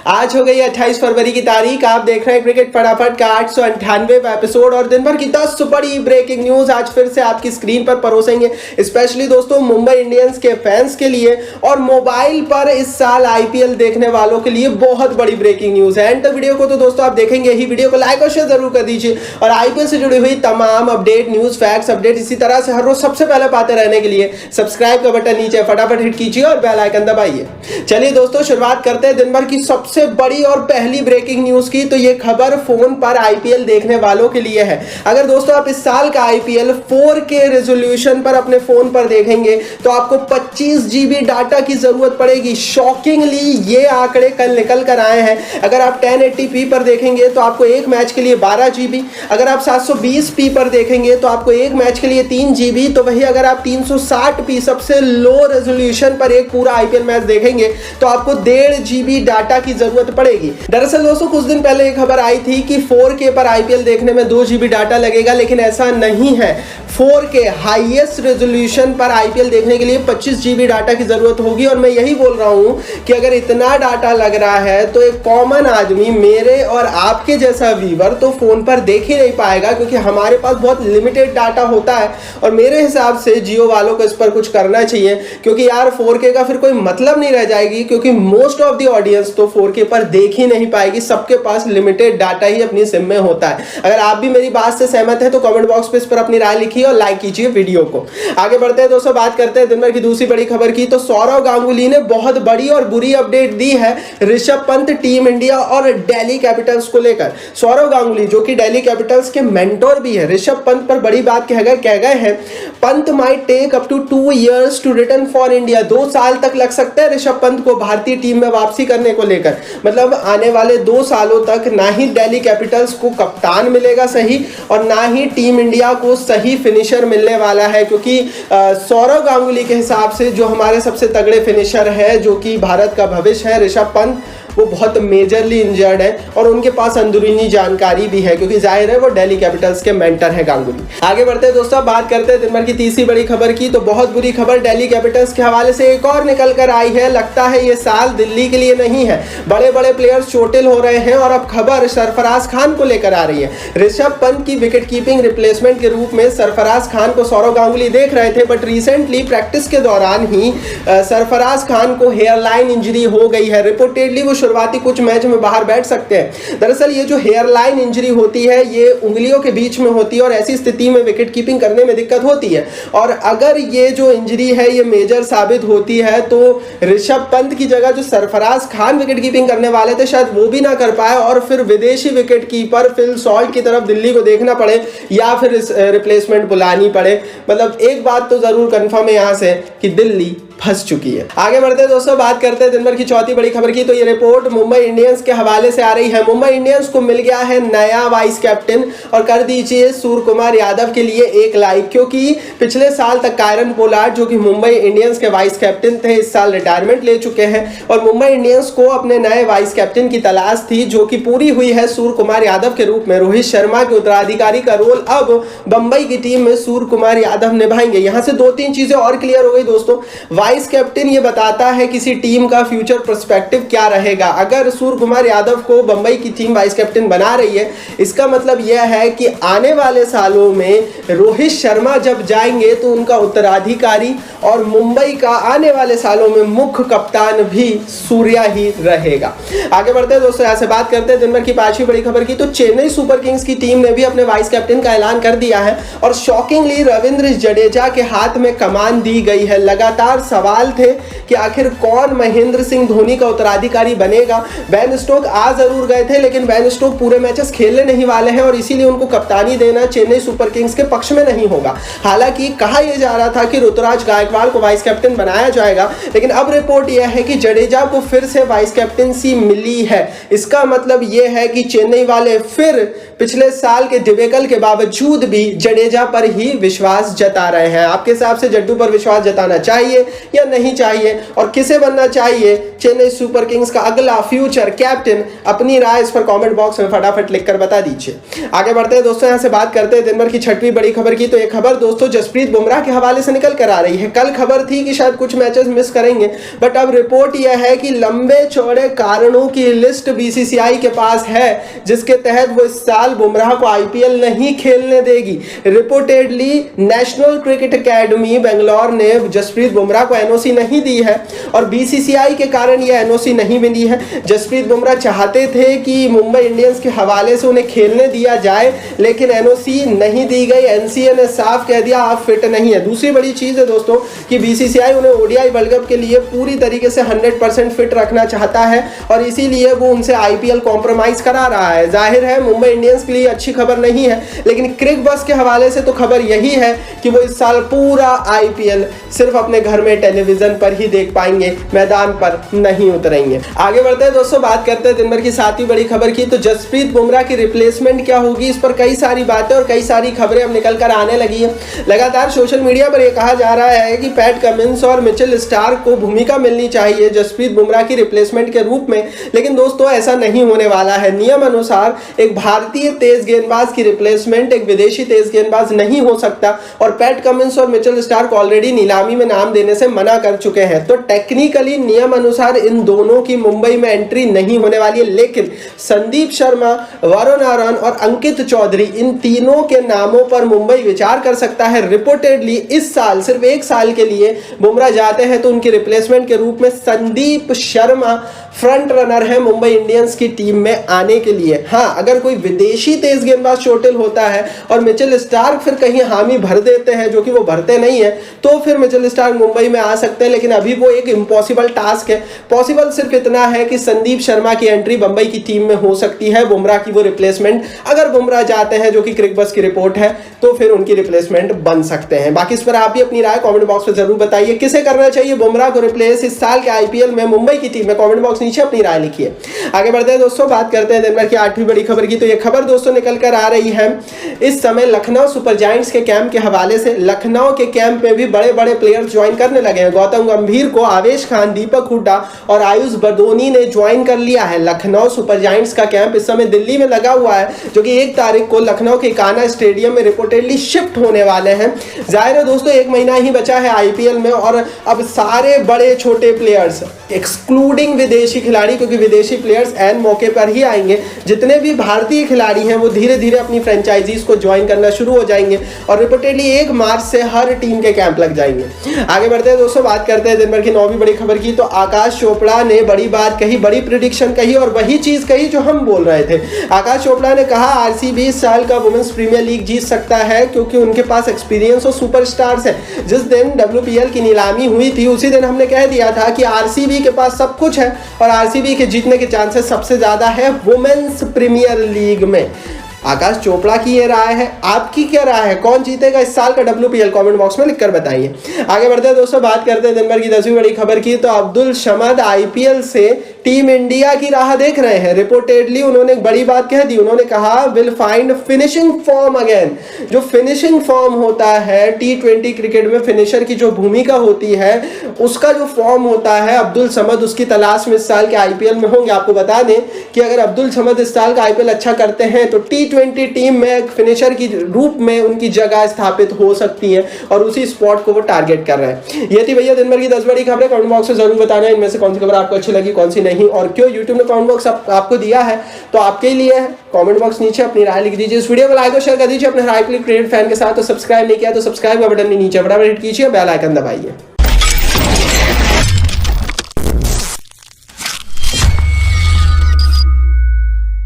आज हो गई 28 फरवरी की तारीख। आप देख रहे हैं क्रिकेट फटाफट का 898वां एपिसोड और दिन भर की 10 बड़ी ब्रेकिंग न्यूज आज फिर से आपकी स्क्रीन पर परोसेंगे। स्पेशली दोस्तों मुंबई इंडियंस के फैंस के लिए और मोबाइल पर इस साल आईपीएल देखने वालों के लिए बहुत बड़ी ब्रेकिंग न्यूज है। एंड तक वीडियो को तो दोस्तों आप देखेंगे ही, वीडियो को लाइक और शेयर जरूर कर दीजिए और आईपीएल से जुड़ी हुई तमाम अपडेट, न्यूज, फैक्ट्स, अपडेट इसी तरह से हर रोज सबसे पहले पाते रहने के लिए सब्सक्राइब का बटन नीचे फटाफट हिट कीजिए और बेल आइकन दबाइए। चलिए दोस्तों शुरुआत करते हैं दिन भर की सबसे बड़ी और पहली ब्रेकिंग न्यूज की। तो ये खबर फोन पर आईपीएल देखने वालों के लिए है। अगर दोस्तों आप इस साल का आईपीएल 4K रेजोल्यूशन पर अपने फोन पर देखेंगे तो आपको 25 GB डाटा की जरूरत पड़ेगी। शॉकिंगली ये आंकड़े कल निकल कर आए हैं। अगर आप 1080p पर देखेंगे तो आपको एक मैच के लिए 12 GB, अगर आप 720p पर देखेंगे तो आपको एक मैच के लिए 3 GB, तो वही अगर आप 360p सबसे लो रेजोल्यूशन पर एक पूरा आईपीएल मैच देखेंगे तो आपको 1.5 GB डाटा की जरूरत पड़ेगी। दरअसल दोस्तों कुछ दिन पहले एक खबर आई थी कि 4K पर आईपीएल देखने में 2 GB डाटा लगेगा, लेकिन ऐसा नहीं है। 4K हाईएस्ट रेजोल्यूशन पर आईपीएल देखने के लिए 25 GB डाटा की जरूरत होगी। और मैं यही बोल रहा हूं कि अगर इतना डाटा लग रहा है तो एक कॉमन आदमी, मेरे और आपके जैसा व्यूअर, तो फोन पर देख ही नहीं पाएगा, क्योंकि हमारे पास बहुत लिमिटेड डाटा होता है। और मेरे हिसाब से जियो वालों को इस पर कुछ करना चाहिए, क्योंकि यार 4K का फिर कोई मतलब नहीं रह जाएगी, क्योंकि मोस्ट ऑफ द ऑडियंस तो 4K पर देख ही नहीं पाएगी। सबके पास लिमिटेड डाटा ही अपनी सिम में होता है। अगर आप भी मेरी बात से सहमत हैं तो कमेंट बॉक्स पे इस पर अपनी राय लिखिए और लाइक कीजिए वीडियो को। आगे बढ़ते हैं दोस्तों, बात करते हैं दिन भर की दूसरी बड़ी खबर की। तो सौरव गांगुली ने बहुत बड़ी और बुरी अपडेट दी है ऋषभ पंत, टीम इंडिया और दिल्ली कैपिटल्स को लेकर। सौरव गांगुली जो कि दिल्ली कैपिटल्स के मेंटोर भी है, ऋषभ पंत पर बड़ी बात कह गए हैं। Pant might take up to 2 years to return for India. 2 साल तक लग सकते हैं ऋषभ पंत को भारतीय टीम में वापसी करने को लेकर। मतलब आने वाले 2 सालों तक ना ही दिल्ली कैपिटल्स को कप्तान मिलेगा सही, और ना ही टीम इंडिया को सही फिनिशर मिलने वाला है, क्योंकि सौरव गांगुली के हिसाब से जो हमारे सबसे तगड़े फिनिशर है, जो कि भारत का भविष्य है, ऋषभ पंत, वो बहुत मेजरली इंजर्ड है और उनके पास अंदरूनी जानकारी भी है, क्योंकि जाहिर है वो दिल्ली कैपिटल्स के मेंटर है गांगुली। आगे बढ़ते हैं दोस्तों, बात करते हैं दिन भर की तीसरी बड़ी खबर की। तो बहुत बुरी खबर दिल्ली कैपिटल्स के हवाले से एक और निकल कर आई है। लगता है ये साल दिल्ली के लिए नहीं है। बड़े बड़े प्लेयर्स चोटिल हो रहे हैं और अब खबर सरफराज खान को लेकर आ रही है। ऋषभ पंत की विकेट कीपिंग रिप्लेसमेंट के रूप में सरफराज खान को सौरव गांगुली देख रहे थे, बट रिसेंटली प्रैक्टिस के दौरान ही सरफराज खान को हेयरलाइन इंजरी हो गई है। रिपोर्टेडली वो शुरुआती कुछ मैच में बाहर बैठ सकते हैं। दरअसल ये जो हेयरलाइन इंजरी होती है ये उंगलियों के बीच में होती है और ऐसी स्थिति में विकेट कीपिंग करने में दिक्कत होती है। और अगर ये जो इंजरी है ये मेजर साबित होती है तो ऋषभ पंत की जगह जो सरफराज खान विकेट कीपिंग करने वाले थे शायद वो भी ना कर पाए और फिर विदेशी विकेट कीपर फिल सॉल्ट की तरफ दिल्ली को देखना पड़े या फिर रिप्लेसमेंट बुलानी पड़े। मतलब एक बात तो जरूर कंफर्म है यहां से कि दिल्ली फंस चुकी है। आगे बढ़ते हैं दोस्तों, बात करते हैं दिन भर की चौथी बड़ी खबर की। तो ये रिपोर्ट मुंबई इंडियंस के हवाले से आ रही है। मुंबई इंडियंस को मिल गया है नया वाइस कैप्टन और कर दीजिए सूर्य कुमार यादव के लिए एक लाइक, क्योंकि पिछले साल तक कायरन पोलार्ड जो कि मुंबई इंडियंस के वाइस कैप्टन थे इस साल रिटायरमेंट ले चुके हैं और मुंबई इंडियंस को अपने नए वाइस कैप्टन की तलाश थी, जो कि पूरी हुई है सूर्य कुमार यादव के रूप में। रोहित शर्मा के उत्तराधिकारी का रोल अब बंबई की टीम में सूर्य कुमार यादव निभाएंगे। यहां से 2-3 चीजें और क्लियर हो गई दोस्तों। वाइस कैप्टन ये बताता है किसी टीम का फ्यूचर पर्सपेक्टिव क्या रहेगा। अगर सूर्य कुमार यादव को बंबई की टीम वाइस कैप्टन बना रही है, इसका मतलब यह है कि आने वाले सालों में रोहित शर्मा जब जाएंगे तो उनका उत्तराधिकारी और मुंबई का आने वाले सालों में मुख्य कप्तान भी सूर्या ही रहेगा। आगे बढ़ते हैं दोस्तों, यहां से बात करते हैं दिन भर की पांचवी बड़ी खबर की। तो चेन्नई सुपर किंग्स की टीम ने भी अपने वाइस कैप्टन का ऐलान कर दिया है और शॉकिंगली रविंद्र जडेजा के हाथ में कमान दी गई है। लगातार सवाल थे कि आखिर कौन महेंद्र सिंह धोनी का उत्तराधिकारी बनेगा। बेन स्टोक आ जरूर गए थे, लेकिन बेन स्टोक पूरे मैचेस खेलने नहीं वाले हैं और इसीलिए उनको कप्तानी देना चेन्नई सुपर किंग्स के पक्ष में नहीं होगा। हालांकि कहा यह जा रहा था कि ऋतुराज गायकवाड़ को वाइस कैप्टन बनाया जाएगा, लेकिन अब रिपोर्ट यह है कि जडेजा को फिर से वाइस कैप्टनसी मिली है। इसका मतलब यह है कि चेन्नई वाले फिर पिछले साल के डिबेकल के बावजूद भी जडेजा पर ही विश्वास जता रहे हैं। आपके हिसाब से जड्डू पर विश्वास जताना चाहिए या नहीं चाहिए, और किसे बनना चाहिए चेन्नई सुपर किंग्स का अगला फ्यूचर कैप्टन? अपनी राय इस पर कमेंट बॉक्स में फटाफट लिखकर बता दीजिए। आगे बढ़ते हैं दोस्तों, यहाँ से बात करते हैं दिन भर की छठवीं बड़ी खबर की। तो एक खबर दोस्तों जसप्रीत बुमराह के हवाले से निकल कर आ रही है। कल खबर थी कि शायद कुछ मैचेस मिस करेंगे, बट अब रिपोर्ट यह है कि लंबे चौड़े कारणों की लिस्ट बीसीसीआई के पास है, जिसके तहत वो इस साल बुमराह को आईपीएल नहीं खेलने देगी। Reportedly national cricket academy Bangalore ने जसप्रीत बुमराह को एनओसी नहीं दी है, और बीसीसीआई के कारण यह एनओसी नहीं मिली है। जसप्रीत बुमराह चाहते थे कि मुंबई इंडियंस के हवाले से उन्हें खेलने दिया जाए, लेकिन एनओसी नहीं दी गई। एनसीए ने साफ कह दिया आप फिट नहीं है। दूसरी बड़ी चीज है दोस्तों कि बीसीसीआई उन्हें ओडीआई वर्ल्ड कप के लिए पूरी तरीके से 100% फिट रखना चाहता है, और इसीलिए वो उनसे आईपीएल कॉम्प्रोमाइज करा रहा है। जाहिर है मुंबई इंडियंस के लिए अच्छी खबर नहीं है, लेकिन क्रिक बस के हवाले से तो खबर यही है कि वो इस साल पूरा आईपीएल सिर्फ अपने घर में टेलीविजन पर ही देख पाएंगे, मैदान पर नहीं उतरेंगे। आगे बढ़ते हैं दोस्तों, बात करते हैं दिन भर की सातवीं बड़ी खबर की। तो जसप्रीत बुमराह की रिप्लेसमेंट क्या होगी, इस पर कई सारी बातें और कई सारी खबरें अब निकल कर आने लगी है। लगातार सोशल मीडिया पर यह कहा जा रहा है कि पैट कमिंस और मिचेल स्टार्क को भूमिका मिलनी चाहिए जसप्रीत बुमराह की रिप्लेसमेंट के रूप में, लेकिन दोस्तों ऐसा नहीं होने वाला है। नियम अनुसार एक भारतीय तेज गेंदबाज की रिप्लेसमेंट एक विदेशी तेज गेंदबाज नहीं हो सकता, और पैट कमिंस और मिचेल स्टार्क ऑलरेडी नीलामी में नाम देने से मना कर चुके हैं। तो टेक्निकली नियम अनुसार इन दोनों की मुंबई में एंट्री नहीं होने वाली है, लेकिन संदीप शर्मा, वरुण आरोन और अंकित चौधरी, इन तीनों के नामों पर मुंबई विचार कर सकता है। रिपोर्टेडली इस साल सिर्फ एक साल के लिए बुमराह जाते हैं तो उनकी रिप्लेसमेंट के रूप में संदीप शर्मा फ्रंट रनर है मुंबई इंडियंस की टीम में आने के लिए। हाँ, अगर कोई विदेशी तेज गेंदबाज चोटिल होता है और मिचेल स्टार्क फिर कहीं हामी भर देते हैं, जो कि वो भरते नहीं है, तो फिर मिचेल स्टार्क मुंबई में आ सकते हैं, लेकिन अभी वो एक इम्पॉसिबल टास्क है। पॉसिबल सिर्फ इतना है कि संदीप शर्मा की एंट्री मुंबई की टीम में हो सकती है, बुमराह की वो रिप्लेसमेंट अगर बुमराह जाते हैं, जो कि क्रिक बस की रिपोर्ट है, तो फिर उनकी रिप्लेसमेंट बन सकते हैं। बाकी इस पर आप भी अपनी राय कमेंट बॉक्स में जरूर बताइए, किसे करना चाहिए बुमराह को रिप्लेस इस साल के आईपीएल में मुंबई की टीम में? कमेंट बॉक्स नीचे अपनी राय लिखिए। आगे बढ़ते हैं दोस्तों, बात करते हैं दिन भर की आठवीं बड़ी खबर की। तो ये खबर दोस्तों निकल कर आ रही है इस समय लखनऊ सुपर जायंट्स के कैंप के हवाले से। लखनऊ के कैंप में भी बड़े बड़े प्लेयर्स ज्वाइन करने लगे हैं। गौतम गंभीर को आवेश खान, दीपक हुड्डा और आयुष बदोनी ने ज्वाइन कर लिया है। लखनऊ सुपर जायंट्स का कैंप इस समय दिल्ली में लगा हुआ है, जो कि 1 तारीख को लखनऊ के कान्हा स्टेडियम में रिपोर्टेडली शिफ्ट होने वाले हैं। जाहिर है दोस्तों 1 महीना ही बचा है आईपीएल में, और अब सारे बड़े छोटे प्लेयर्स एक्सक्लूडिंग विदेशी खिलाड़ी, क्योंकि विदेशी प्लेयर्स एन मौके पर ही आएंगे, जितने भी भारतीय खिलाड़ी हैं वो धीरे धीरे अपनी फ्रेंचाइजीज को ज्वाइन करना शुरू हो जाएंगे, और रिपोर्टेडली 1 मार्च से हर टीम के कैंप लग जाएंगे। आगे बढ़ते हैं दोस्तों, बात करते हैं दिन भर की 9वीं बड़ी खबर की। तो आकाश चोपड़ा ने बड़ी बात कही, बड़ी प्रेडिक्शन कही, और वही चीज कही जो हम बोल रहे थे। आकाश चोपड़ा ने कहा आरसीबी इस साल का वुमेन्स प्रीमियर लीग जीत सकता है, क्योंकि उनके पास एक्सपीरियंस और सुपरस्टार्स है। जिस दिन डब्ल्यूपीएल की नीलामी हुई थी उसी दिन हमने कह दिया था कि आरसीबी के पास सब कुछ है, और आरसीबी के जीतने के चांसेस सबसे ज्यादा है वुमेन्स प्रीमियर लीग में। आकाश चोपड़ा की ये राय है, आपकी क्या राय है? कौन जीतेगा इस साल का डब्ल्यूपीएल? कमेंट बॉक्स में लिखकर बताइए। आगे बढ़ते हैं दोस्तों, बात करते हैं दिन भर की 10वीं बड़ी खबर की। तो अब्दुल शमद आईपीएल से टीम इंडिया की राह देख रहे हैं। रिपोर्टेडली उन्होंने एक बड़ी बात कह दी, उन्होंने कहा will find finishing form again. जो फिनिशिंग फॉर्म होता है टी20 क्रिकेट में, फिनिशर की जो भूमिका होती है, उसका जो फॉर्म होता है, अब्दुल समद उसकी तलाश में इस साल के आईपीएल में होंगे। आपको बता दें कि अगर अब्दुल समद इस साल का आईपीएल अच्छा करते हैं तो टी20 टीम में एक फिनिशर की रूप में उनकी जगह स्थापित हो सकती है, और उसी स्पॉट को वो टारगेट कर रहे हैं। ये थी भैया दिन भर की 10 बड़ी खबरें। कमेंट बॉक्स में जरूर बताना इनमें से कौन सी खबर आपको अच्छी लगी, कौन सी नहीं, और क्यों। यूट्यूब ने कमेंट बॉक्स आपको दिया है तो आपके लिए है। कमेंट बॉक्स नीचे अपनी राय लिख दीजिए, इस वीडियो को लाइक और शेयर कर दीजिए अपने हाई क्लिक क्रिकेट फैन के साथ। तो सब्सक्राइब नहीं किया तो सब्सक्राइब का बटन नीचे बराबर हिट कीजिए, बेल आइकन दबाइए।